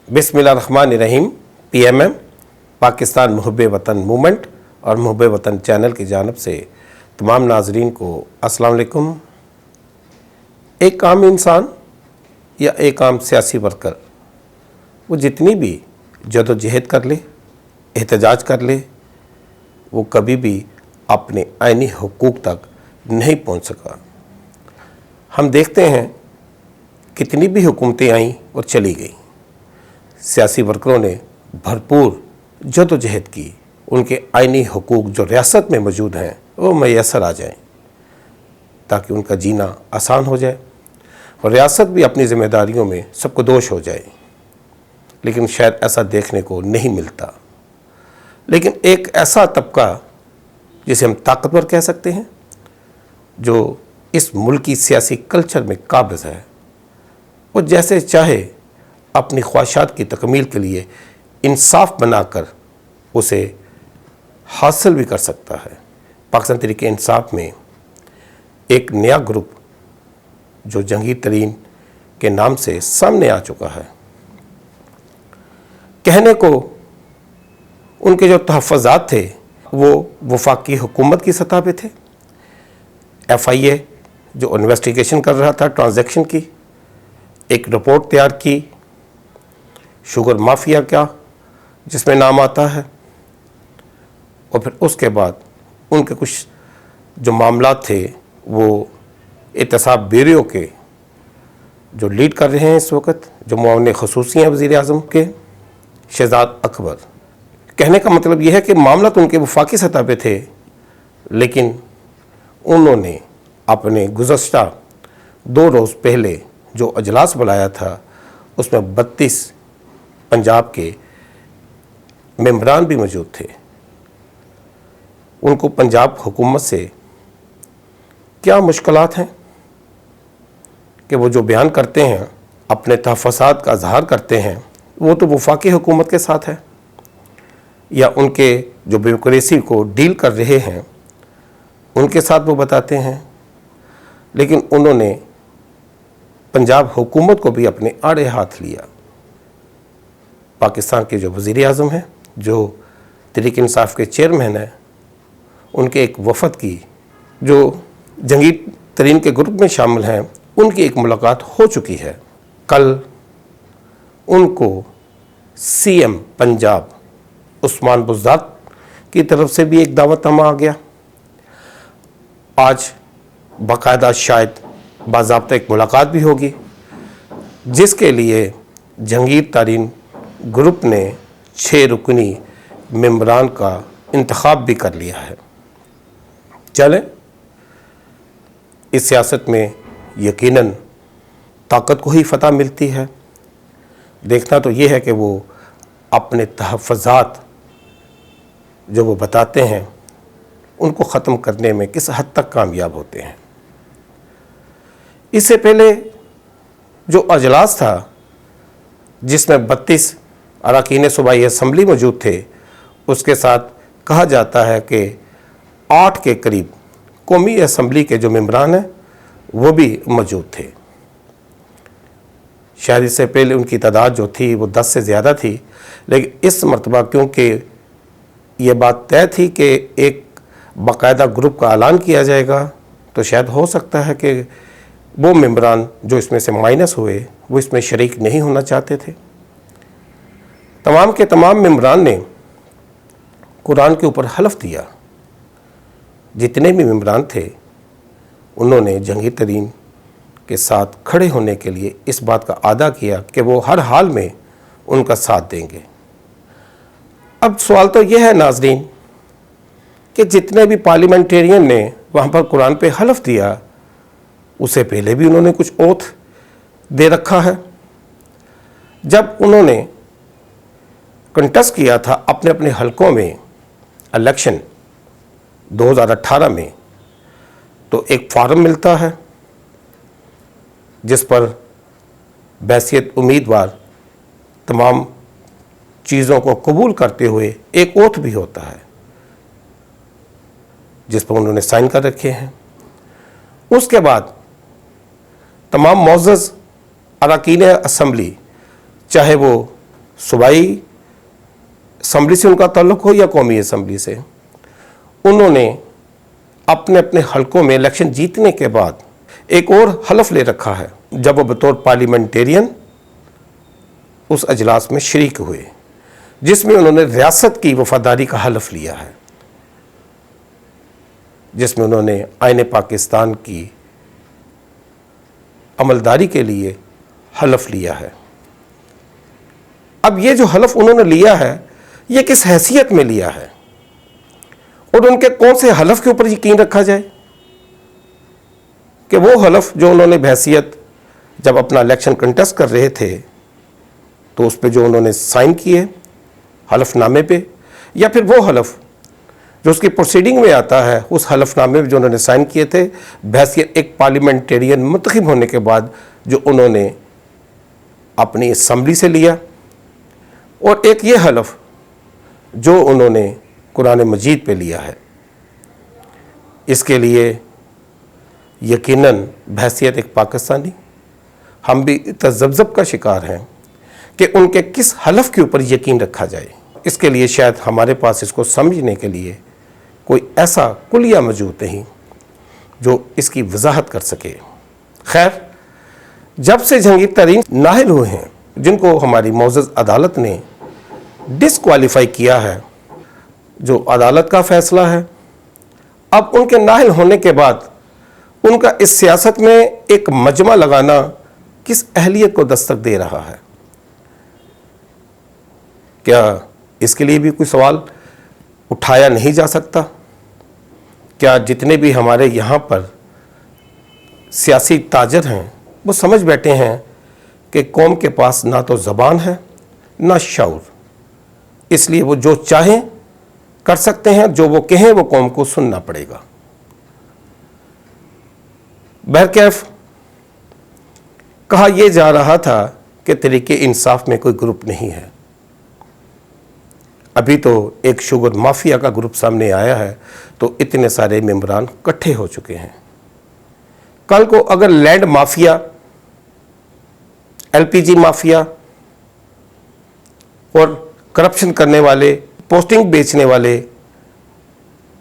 बिस्मिल्लाहिर्रहमानिर्रहीम। PMM पाकिस्तान मुहब्बे वतन movement और मुहब्बे वतन चैनल की जानिब से तमाम नाजरीन को अस्सलाम वालेकुम। एक आम इंसान या एक आम सियासी वर्कर वो जितनी भी जदोजहद कर ले, एहतजाज कर ले, वो कभी भी अपने आइनी हुकूक तक नहीं पहुंच सका। हम देखते हैं कितनी भी हुकूमतें आईं और चली गईं, सियासी वर्करों ने भरपूर जदोजहद की, उनके आइनी हुकूक जो रियासत में मौजूद हैं वो मैसर आ जाएं ताकि उनका जीना आसान हो जाए और रियासत भी अपनी ज़िम्मेदारियों में सबको दोष हो जाए। लेकिन शायद ऐसा देखने को नहीं मिलता। लेकिन एक ऐसा तबका जिसे हम ताकतवर कह सकते हैं, जो इस मुल्क की सियासी कल्चर में काबिज़ है, वो जैसे चाहे अपनी ख्वाहिशात की तकमील के लिए इंसाफ बनाकर उसे हासिल भी कर सकता है। पाकिस्तान तहरीक-ए-इंसाफ में एक नया ग्रुप जो जहांगीर तरीन के नाम से सामने आ चुका है। कहने को उनके जो तहफ़्फ़ुज़ात थे वो वफाकी हुकूमत की सतह पे थे। FIA जो इन्वेस्टिगेशन कर रहा था ट्रांजैक्शन की, एक रिपोर्ट तैयार की शुगर माफिया का जिसमें नाम आता है, और फिर उसके बाद उनके कुछ जो मामला थे वो एहतसाब ब्यूरो के जो लीड कर रहे हैं इस वक्त, जो मुआविन ख़ुसूसी हैं वज़ीर आज़म के, शहजाद अकबर। कहने का मतलब यह है कि मामला तो उनके वफाकी सतह पे थे, लेकिन उन्होंने अपने गुज़श्ता 2 रोज़ पहले जो अजलास बुलाया था उसमें 32 पंजाब के मेंबरान भी मौजूद थे। उनको पंजाब हुकूमत से क्या मुश्किलात हैं कि वो जो बयान करते हैं, अपने तहफ़्फ़ुज़ात का इज़हार करते हैं, वो तो वफाकी हुकूमत के साथ है या उनके जो ब्यूरोक्रेसी को डील कर रहे हैं उनके साथ वो बताते हैं। लेकिन उन्होंने पंजाब हुकूमत को भी अपने आड़े हाथ लिया। पाकिस्तान के जो वज़ीर आज़म हैं, जो तहरीक-ए-इंसाफ के चेयरमैन हैं, उनके एक वफ़द की जो जहांगीर तरीन के ग्रुप में शामिल हैं, उनकी एक मुलाकात हो चुकी है। कल उनको CM पंजाब उस्मान बुज़दार की तरफ से भी एक दावतनामा आ गया। आज बाकायदा शायद बाज़ाब्ता एक मुलाकात भी होगी, जिसके लिए जहांगीर तरीन ग्रुप ने 6 रुकनी मेंबरान का इंतखाब भी कर लिया है। चलें, इस सियासत में यकीनन ताकत को ही फतह मिलती है। देखना तो ये है कि वो अपने तहफ़्फ़ुज़ात जो वो बताते हैं उनको ख़त्म करने में किस हद तक कामयाब होते हैं। इससे पहले जो अजलास था जिसमें 32 अरकान सूबाई असम्बली मौजूद थे, उसके साथ कहा जाता है कि 8 के करीब कौमी असम्बली के जो मेंबरान हैं वो भी मौजूद थे। शायद इससे पहले उनकी तादाद जो थी वो 10 से ज़्यादा थी, लेकिन इस मरतबा क्योंकि ये बात तय थी कि एक बाकायदा ग्रुप का ऐलान किया जाएगा, तो शायद हो सकता है कि वो मेंबरान जो इसमें से माइनस हुए वो इसमें शरीक नहीं होना चाहते थे। तमाम के तमाम मेंबरान ने कुरान के ऊपर हलफ दिया। जितने भी मेंबरान थे उन्होंने जहांगीर तरीन के साथ खड़े होने के लिए इस बात का आदा किया कि वो हर हाल में उनका साथ देंगे। अब सवाल तो यह है नाजरीन कि जितने भी पार्लियामेंटेरियन ने वहाँ पर कुरान पे हलफ दिया, उससे पहले भी उन्होंने कुछ ओथ दे रखा है। जब उन्होंने कंटेस्ट किया था अपने अपने हलकों में इलेक्शन 2018 में, तो एक फॉर्म मिलता है जिस पर बैसियत उम्मीदवार तमाम चीज़ों को कबूल करते हुए एक ओथ भी होता है जिस पर उन्होंने साइन कर रखे हैं। उसके बाद तमाम मौजूद अरकान असम्बली, चाहे वो सूबाई असम्बली से उनका ताल्लुक़ हो या कौमी असम्बली से, उन्होंने अपने अपने हलकों में इलेक्शन जीतने के बाद एक और हलफ ले रखा है जब वो बतौर पार्लियामेंटेरियन उस अजलास में शरीक हुए, जिसमें उन्होंने रियासत की वफादारी का हलफ लिया है, जिसमें उन्होंने आईन पाकिस्तान की अमलदारी के लिए हलफ लिया है। अब ये जो हलफ उन्होंने लिया है, ये किस हैसियत में लिया है और उनके कौन से हलफ के ऊपर यकीन रखा जाए कि वो हलफ जो उन्होंने बहैसियत जब अपना इलेक्शन कंटेस्ट कर रहे थे तो उस पर जो उन्होंने साइन किए हलफनामे पे, या फिर वो हलफ जो उसकी प्रोसीडिंग में आता है उस हलफनामे में जो उन्होंने साइन किए थे बहैसियत एक पार्लियामेंटेरियन मुंतखब होने के बाद जो उन्होंने अपनी असम्बली से लिया, और एक ये हलफ जो उन्होंने कुरान मजीद पे लिया है। इसके लिए यकीनन बहैसियत एक पाकिस्तानी हम भी तज़ब्ज़ब का शिकार हैं कि उनके किस हलफ के ऊपर यकीन रखा जाए। इसके लिए शायद हमारे पास इसको समझने के लिए कोई ऐसा कुलिया मौजूद नहीं जो इसकी वजाहत कर सके। खैर, जब से जहांगीर तरीन नाहिल हुए हैं, जिनको हमारी मौजूद अदालत ने डिसक्वालीफाई किया है, जो अदालत का फ़ैसला है, अब उनके नाहिल होने के बाद उनका इस सियासत में एक मजमा लगाना किस अहलियत को दस्तक दे रहा है? क्या इसके लिए भी कोई सवाल उठाया नहीं जा सकता? क्या जितने भी हमारे यहाँ पर सियासी ताजर हैं वो समझ बैठे हैं कि कौम के पास ना तो ज़बान है ना शऊर, इसलिए वो जो चाहें कर सकते हैं, जो वो कहें वो कौम को सुनना पड़ेगा। बहरकैफ कहा यह जा रहा था कि तरीके इंसाफ में कोई ग्रुप नहीं है। अभी तो एक शुगर माफिया का ग्रुप सामने आया है तो इतने सारे मेंबरान इकट्ठे हो चुके हैं। कल को अगर लैंड माफिया, एलपीजी माफिया और करप्शन करने वाले, पोस्टिंग बेचने वाले,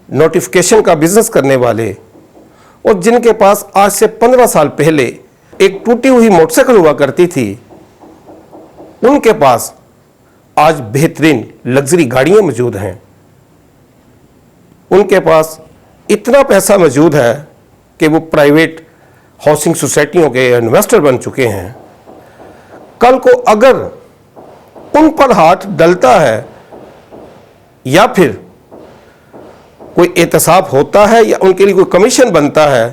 नोटिफिकेशन का बिजनेस करने वाले और जिनके पास आज से 15 साल पहले एक टूटी हुई मोटरसाइकिल हुआ करती थी, उनके पास आज बेहतरीन लग्जरी गाड़ियां मौजूद हैं, उनके पास इतना पैसा मौजूद है कि वो प्राइवेट हाउसिंग सोसाइटियों के इन्वेस्टर बन चुके हैं। कल को अगर उन पर हाथ डलता है या फिर कोई एहतसाब होता है या उनके लिए कोई कमीशन बनता है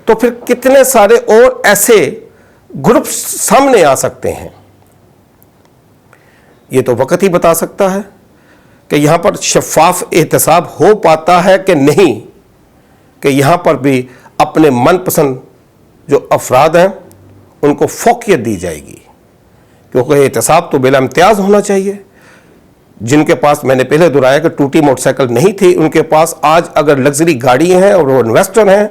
तो फिर कितने सारे और ऐसे ग्रुप सामने आ सकते हैं। ये तो वक्त ही बता सकता है कि यहाँ पर शफाफ एहतसाब हो पाता है कि नहीं, कि यहाँ पर भी अपने मनपसंद जो अफराद हैं उनको फोकियत दी जाएगी, क्योंकि एहतसाब तो बिला इम्तियाज़ होना चाहिए। जिनके पास, मैंने पहले दोहराया कि टूटी मोटरसाइकिल नहीं थी, उनके पास आज अगर लग्जरी गाड़ी हैं और वो इन्वेस्टर हैं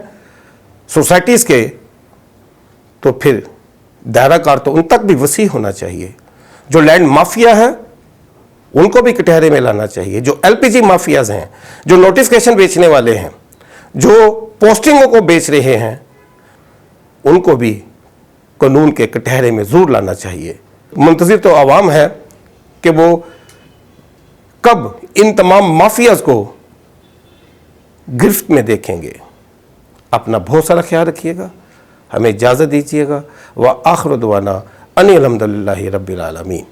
सोसाइटीज़ के, तो फिर दायरा कार तो उन तक भी वसी होना चाहिए। जो लैंड माफिया है उनको भी कटहरे में लाना चाहिए। जो एलपीजी माफियाज हैं, जो नोटिफिकेशन बेचने वाले हैं, जो पोस्टिंगों को बेच रहे हैं, उनको भी कानून के कटहरे में ज़रूर लाना चाहिए। मुंतज़िर तो आवाम है कि वो कब इन तमाम माफियाज को गिरफ्त में देखेंगे। अपना बहुत सारा ख्याल रखिएगा, हमें इजाज़त दीजिएगा। व आखिर दुआना अनिल हम्दुलिल्लाहि रब्बिल आलमीन।